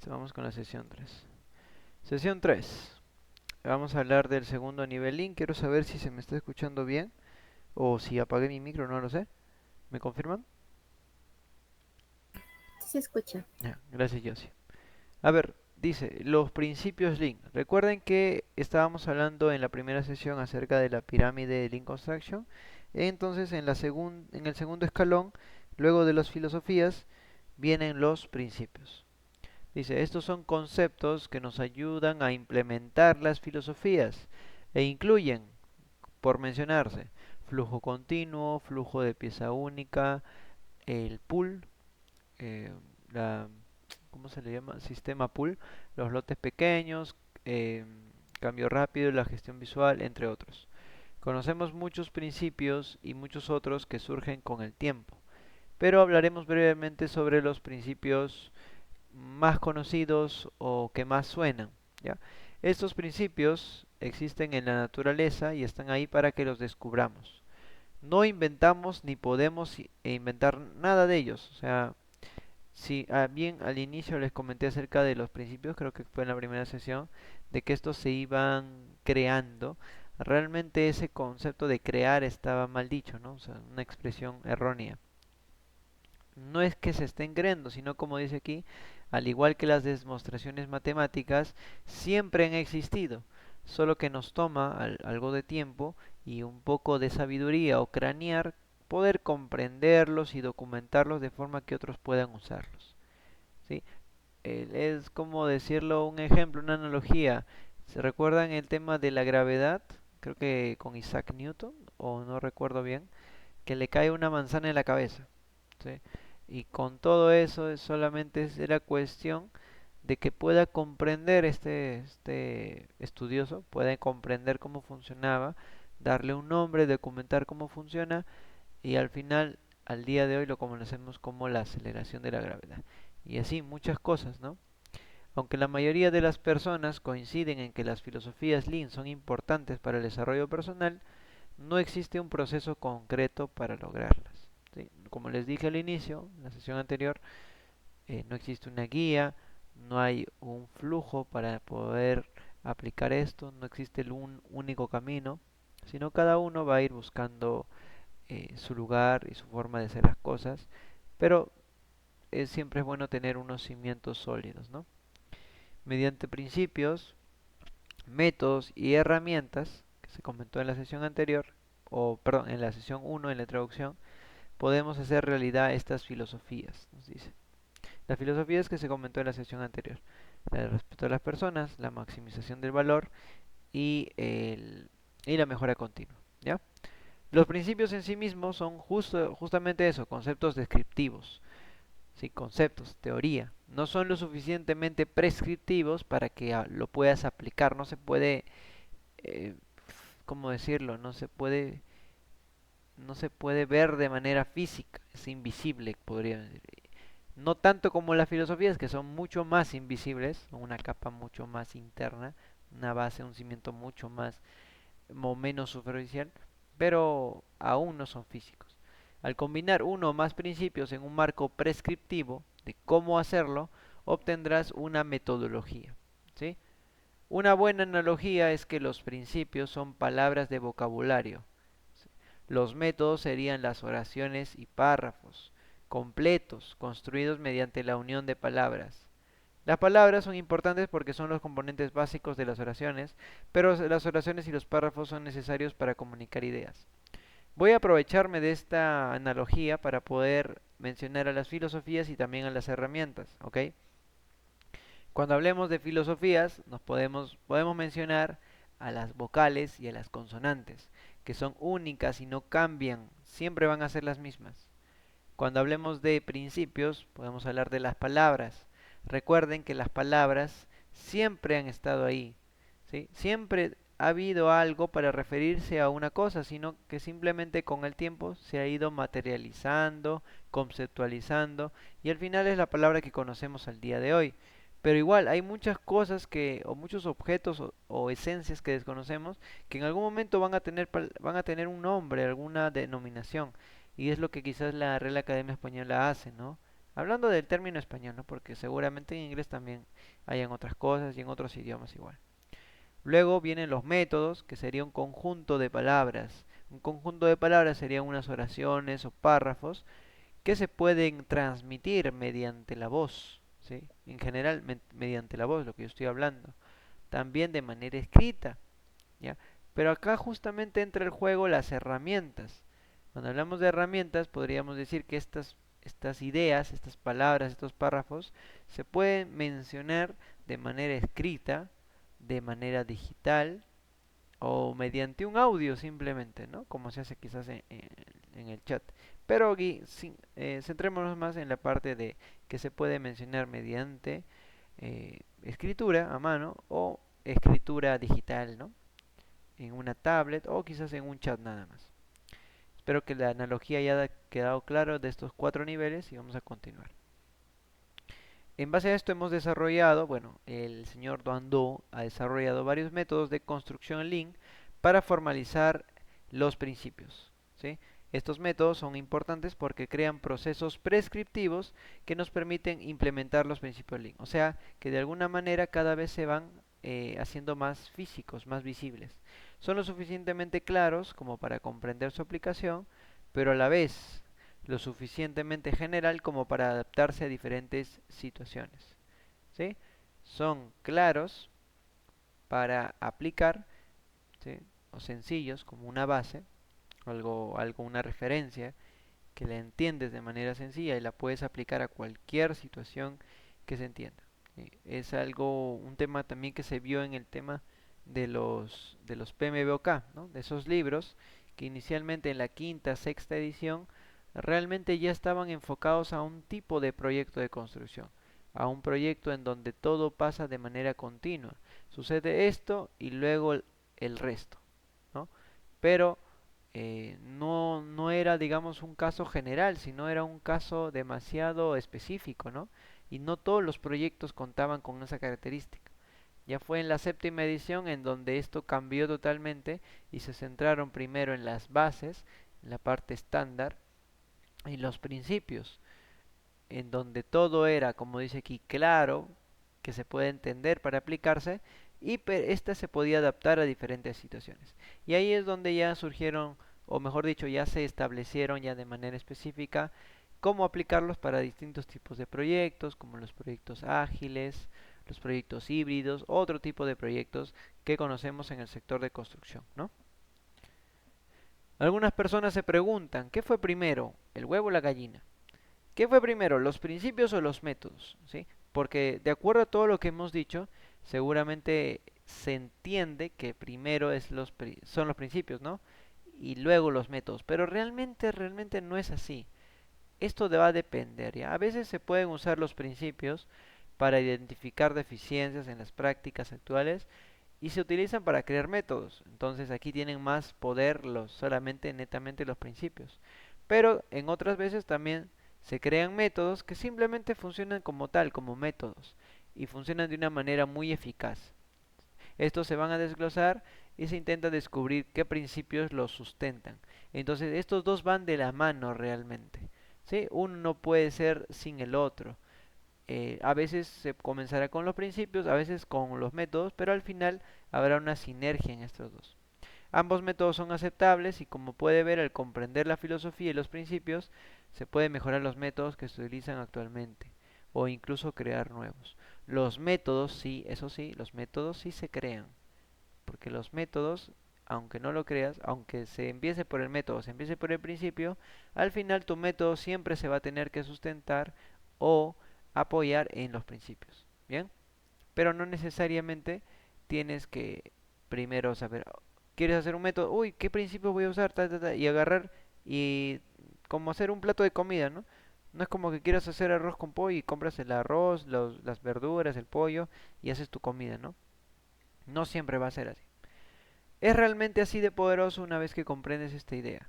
Listo, vamos con la sesión 3. Sesión 3. Vamos a hablar del segundo nivel link. Quiero saber si se me está escuchando bien o si apagué mi micro, no lo sé. ¿Me confirman? Sí se escucha. Ya, gracias, Josie. A ver, dice, los principios link. Recuerden que estábamos hablando en la primera sesión acerca de la pirámide de link construction. Entonces, en el segundo escalón, luego de las filosofías, vienen los principios. Dice, estos son conceptos que nos ayudan a implementar las filosofías e incluyen, por mencionarse, flujo continuo, flujo de pieza única, el pool, eh, la, ¿cómo se le llama? Sistema pool, los lotes pequeños, eh, cambio rápido, la gestión visual, entre otros. Conocemos muchos principios y muchos otros que surgen con el tiempo, pero hablaremos brevemente sobre los principios más conocidos o que más suenan, ¿ya? Estos principios existen en la naturaleza y están ahí para que los descubramos. No inventamos ni podemos inventar nada de ellos. O sea, si bien al inicio les comenté acerca de los principios, creo que fue en la primera sesión, de que estos se iban creando, realmente ese concepto de crear estaba mal dicho, ¿no? O sea, una expresión errónea. No es que se estén creando, sino como dice aquí, al igual que las demostraciones matemáticas, siempre han existido, solo que nos toma algo de tiempo y un poco de sabiduría o cranear poder comprenderlos y documentarlos de forma que otros puedan usarlos. ¿Sí? Es como decirlo un ejemplo, una analogía. ¿Se recuerdan el tema de la gravedad? Creo que con Isaac Newton, o no recuerdo bien, que le cae una manzana en la cabeza. ¿Sí? Y con todo eso solamente era cuestión de que pueda comprender este estudioso, pueda comprender cómo funcionaba, darle un nombre, documentar cómo funciona y al final, al día de hoy lo conocemos como la aceleración de la gravedad. Y así muchas cosas, ¿no? Aunque la mayoría de las personas coinciden en que las filosofías Lean son importantes para el desarrollo personal, no existe un proceso concreto para lograrlas. ¿Sí? Como les dije al inicio, en la sesión anterior, no existe una guía, no hay un flujo para poder aplicar esto, no existe un único camino, sino cada uno va a ir buscando su lugar y su forma de hacer las cosas, pero siempre es bueno tener unos cimientos sólidos, ¿no? Mediante principios, métodos y herramientas, que se comentó en la sesión anterior, o perdón, en la sesión uno en la introducción, podemos hacer realidad estas filosofías, nos dice. Las filosofías que se comentó en la sesión anterior. El respeto a las personas, la maximización del valor y la mejora continua. ¿Ya? Los principios en sí mismos son justamente eso, conceptos descriptivos. ¿Sí? Conceptos, teoría. No son lo suficientemente prescriptivos para que lo puedas aplicar. No se puede, eh, ¿cómo decirlo? No se puede ver de manera física. Es invisible, podría decir. No tanto como las filosofías, que son mucho más invisibles, una capa mucho más interna, una base, un cimiento mucho más o menos superficial, pero aún no son físicos. Al combinar uno o más principios en un marco prescriptivo de cómo hacerlo, obtendrás una metodología. ¿Sí? Una buena analogía es que los principios son palabras de vocabulario. Los métodos serían las oraciones y párrafos completos, construidos mediante la unión de palabras. Las palabras son importantes porque son los componentes básicos de las oraciones, pero las oraciones y los párrafos son necesarios para comunicar ideas. Voy a aprovecharme de esta analogía para poder mencionar a las filosofías y también a las herramientas, ¿ok? Cuando hablemos de filosofías, podemos mencionar a las vocales y a las consonantes, que son únicas y no cambian, siempre van a ser las mismas. Cuando hablemos de principios, podemos hablar de las palabras. Recuerden que las palabras siempre han estado ahí, ¿sí? Siempre ha habido algo para referirse a una cosa, sino que simplemente con el tiempo se ha ido materializando, conceptualizando, y al final es la palabra que conocemos al día de hoy. Pero igual hay muchas cosas o muchos objetos o esencias que desconocemos que en algún momento van a tener un nombre, alguna denominación. Y es lo que quizás la Real Academia Española hace, ¿no? Hablando del término español, ¿no? Porque seguramente en inglés también hayan otras cosas y en otros idiomas igual. Luego vienen los métodos, que sería un conjunto de palabras. Un conjunto de palabras serían unas oraciones o párrafos que se pueden transmitir mediante la voz, ¿sí? En general, mediante la voz, lo que yo estoy hablando. También de manera escrita, ¿ya? Pero acá justamente entra el juego las herramientas. Cuando hablamos de herramientas, podríamos decir que estas ideas, estas palabras, estos párrafos, se pueden mencionar de manera escrita, de manera digital o mediante un audio simplemente, ¿no? Como se hace quizás en el chat. Pero aquí centrémonos más en la parte de que se puede mencionar mediante escritura a mano o escritura digital, ¿no? En una tablet o quizás en un chat nada más. Espero que la analogía haya quedado claro de estos cuatro niveles y vamos a continuar. En base a esto hemos desarrollado, bueno, el señor Duan Do ha desarrollado varios métodos de construcción Lean para formalizar los principios, ¿sí? Estos métodos son importantes porque crean procesos prescriptivos que nos permiten implementar los principios Lean. O sea, que de alguna manera cada vez se van haciendo más físicos, más visibles. Son lo suficientemente claros como para comprender su aplicación, pero a la vez lo suficientemente general como para adaptarse a diferentes situaciones, ¿sí? Son claros para aplicar, ¿sí? O sencillos como una base, una referencia que la entiendes de manera sencilla y la puedes aplicar a cualquier situación que se entienda, ¿sí? Es un tema también que se vio en el tema de los PMBOK, ¿no? De esos libros que inicialmente en la quinta, sexta edición realmente ya estaban enfocados a un tipo de proyecto de construcción, a un proyecto en donde todo pasa de manera continua. Sucede esto y luego el resto, ¿no? Pero no era, digamos, un caso general, sino era un caso demasiado específico, ¿no? Y no todos los proyectos contaban con esa característica. Ya fue en la séptima edición en donde esto cambió totalmente y se centraron primero en las bases, en la parte estándar y los principios, en donde todo era, como dice aquí, claro, que se puede entender para aplicarse y esta se podía adaptar a diferentes situaciones. Y ahí es donde ya surgieron, o mejor dicho, ya se establecieron ya de manera específica cómo aplicarlos para distintos tipos de proyectos, como los proyectos ágiles, los proyectos híbridos, otro tipo de proyectos que conocemos en el sector de construcción, ¿no? Algunas personas se preguntan, ¿qué fue primero, el huevo o la gallina? ¿Qué fue primero, los principios o los métodos? ¿Sí? Porque de acuerdo a todo lo que hemos dicho, seguramente se entiende que primero son los principios, ¿no? Y luego los métodos. Pero realmente no es así. Esto va a depender, ¿ya? A veces se pueden usar los principios para identificar deficiencias en las prácticas actuales y se utilizan para crear métodos. Entonces aquí tienen más poder solamente netamente los principios. Pero en otras veces también se crean métodos que simplemente funcionan como tal, como métodos, y funcionan de una manera muy eficaz. Estos se van a desglosar y se intenta descubrir qué principios los sustentan. Entonces estos dos van de la mano realmente, ¿sí? Uno no puede ser sin el otro. A veces se comenzará con los principios, a veces con los métodos, pero al final habrá una sinergia en estos dos. Ambos métodos son aceptables y como puede ver al comprender la filosofía y los principios, se puede mejorar los métodos que se utilizan actualmente o incluso crear nuevos. Los métodos sí, eso sí, los métodos sí se crean, porque los métodos, aunque no lo creas, aunque se empiece por el método, se empiece por el principio, al final tu método siempre se va a tener que sustentar o apoyar en los principios. ¿Bien? Pero no necesariamente tienes que primero saber, quieres hacer un método, uy, ¿qué principio voy a usar? Y agarrar y como hacer un plato de comida, ¿no? No es como que quieras hacer arroz con pollo y compras el arroz, las verduras, el pollo y haces tu comida, ¿no? No siempre va a ser así. Es realmente así de poderoso una vez que comprendes esta idea.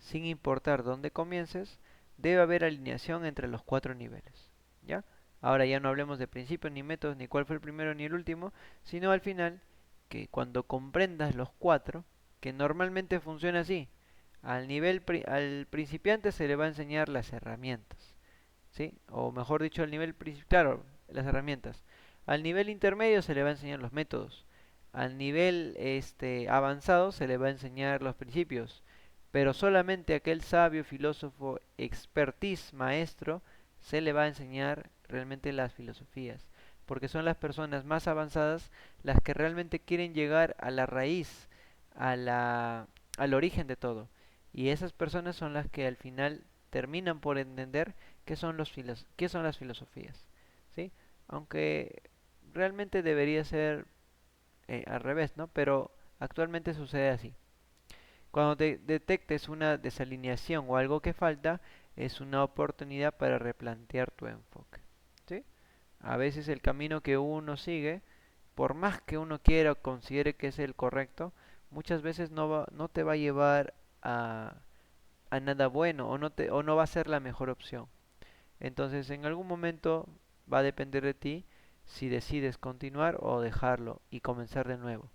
Sin importar dónde comiences, debe haber alineación entre los cuatro niveles. ¿Ya? Ahora ya no hablemos de principios ni métodos, ni cuál fue el primero ni el último, sino al final que cuando comprendas los cuatro, que normalmente funciona así, al principiante se le va a enseñar las herramientas, ¿sí? O mejor dicho, al nivel principal, claro, las herramientas. Al nivel intermedio se le va a enseñar los métodos. Al nivel avanzado se le va a enseñar los principios. Pero solamente aquel sabio, filósofo, expertise, maestro, se le va a enseñar realmente las filosofías. Porque son las personas más avanzadas las que realmente quieren llegar a la raíz, a al origen de todo. Y esas personas son las que al final terminan por entender qué son las filosofías, ¿sí? Aunque realmente debería ser al revés, ¿no? Pero actualmente sucede así. Cuando detectes una desalineación o algo que falta, es una oportunidad para replantear tu enfoque, ¿sí? A veces el camino que uno sigue, por más que uno quiera o considere que es el correcto, muchas veces no te va a llevar a nada bueno o no va a ser la mejor opción. Entonces, en algún momento va a depender de ti si decides continuar o dejarlo y comenzar de nuevo.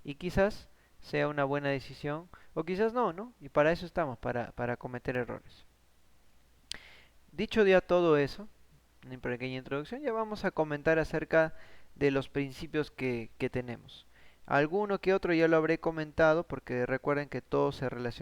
Y quizás sea una buena decisión o quizás no, ¿no? Y para eso estamos, para cometer errores. Dicho ya todo eso, una pequeña introducción, ya vamos a comentar acerca de los principios que tenemos. Alguno que otro ya lo habré comentado porque recuerden que todo se relaciona